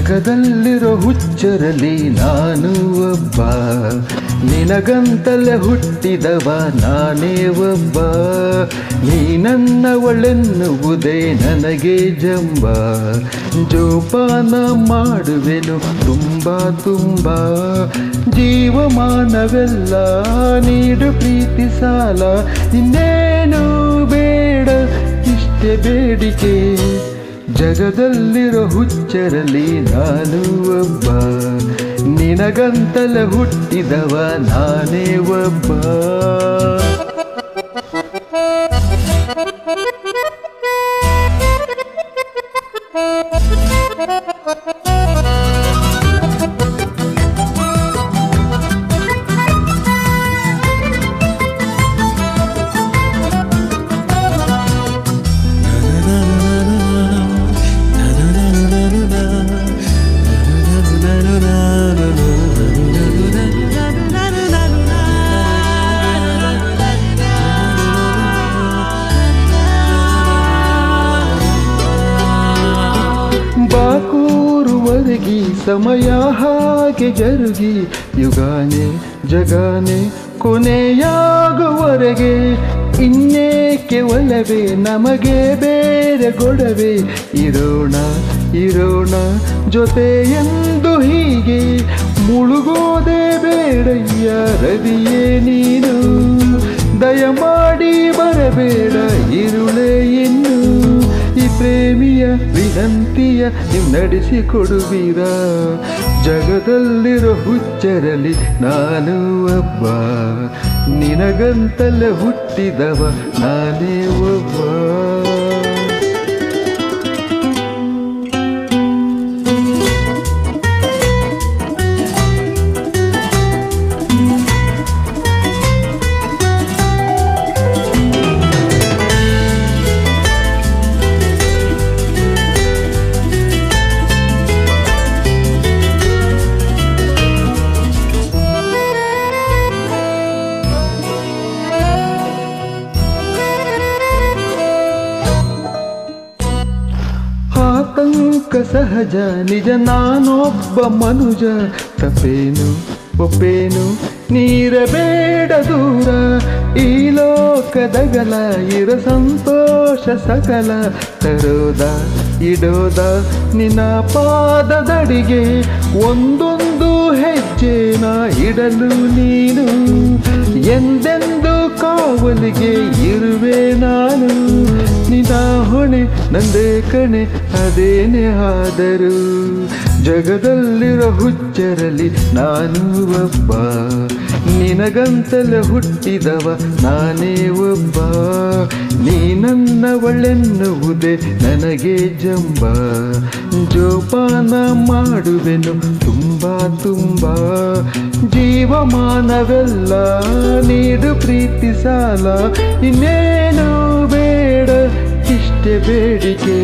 ಜಗದಲ್ಲಿರೋ ಹುಚ್ಚರಲ್ಲಿ ನಾನು ಒಬ್ಬ, ನಿನಗಂತಲೇ ಹುಟ್ಟಿದವ ನಾನೇ ಒಬ್ಬ. ನೀ ನನ್ನವಳೆನ್ನುವುದೇ ನನಗೆ ಜಂಬ, ಜೋಪಾನ ಮಾಡುವೆನು ತುಂಬ ತುಂಬ. ಜೀವಮಾನವೆಲ್ಲ ನೀಡು ಪ್ರೀತಿ ಸಾಲ, ಇನ್ನೇನು ಬೇಡ ಇಷ್ಟೇ ಬೇಡಿಕೆ. ಜಗದಲ್ಲಿರೋ ಹುಚ್ಚರಲ್ಲಿ ನಾನು ಒಬ್ಬ, ನಿನಗಂತಲೇ ಹುಟ್ಟಿದವ ನಾನೇ ಒಬ್ಬ. ಬಾಕೂರುವರೆಗಿ ಸಮಯ ಹಾಗೆ ಜರುಗಿ, ಯುಗಾನೆ ಜಗಾನೆ ಕೊನೆಯಾಗುವರೆಗೆ. ಇನ್ನೇಕೆ ಒಲವೇ ನಮಗೆ ಬೇರೆ ಗೊಡವೆ, ಇರೋಣ ಇರೋಣ ಜೊತೆ ಎಂದು ಹೀಗೆ. ಮುಳುಗೋದೆ ಬೇಡಯ್ಯ ರವಿಯೇ ನೀನು, ದಯಮಾಡಿ ಬರಬೇಡ ಇರುಳೆ ಇನ್ನು. ಈ ಪ್ರೇಮಿಯ ವಿನಂತಿಯ ನೀವು ನಡೆಸಿಕೊಡುವಿರ. ಜಗದಲ್ಲಿರೋ ಹುಚ್ಚರಲ್ಲಿ ನಾನು ಒಬ್ಬ, ನಿನಗಂತಲೇ ಹುಟ್ಟಿದವ ನಾನೇ ಒಬ್ಬ. ಆತಂಕ ಸಹಜ ನಿಜ ನಾನೊಬ್ಬ ಮನುಜ, ತಪ್ಪೇನು ಒಪ್ಪೇನು ನೀರಬೇಡ ದೂರ. ಈ ಲೋಕದಗಲ ಇರ ಸಂತೋಷ ಸಕಲ, ತರೋದ ಇಡೋದ ನಿನ್ನ ಪಾದದಡಿಗೆ. ಒಂದೊಂದು ಹೆಜ್ಜೆನ ಇಡಲು ನೀನು, ಎಂದೆಂದು ಕಾವಲಿಗೆ ಇರುವೆ ನಾನು. ನಿನ್ನ ಹೊಣೆ ನಂದೇ ಕಣೆ ಅದೇನೇ ಆದರೂ, ಜಗದಲ್ಲಿರೋ ಹುಚ್ಚರಲ್ಲಿ ನಾನು ಒಬ್ಬ, ನಿನಗಂತಲೇ ಹುಟ್ಟಿದವ ನಾನೇ ಒಬ್ಬ. ನೀ ನನ್ನವಳೆನ್ನುವುದೇ ನನಗೆ ಜಂಬ, ಜೋಪಾನ ಮಾಡುವೆನು ತುಂಬ ತುಂಬ. ಜೀವಮಾನವೆಲ್ಲ ನೀಡು ಪ್ರೀತಿ ಸಾಲ, ಇನ್ನೇನು ಬೇಡ ಇಷ್ಟೇ ಬೇಡಿಕೆ.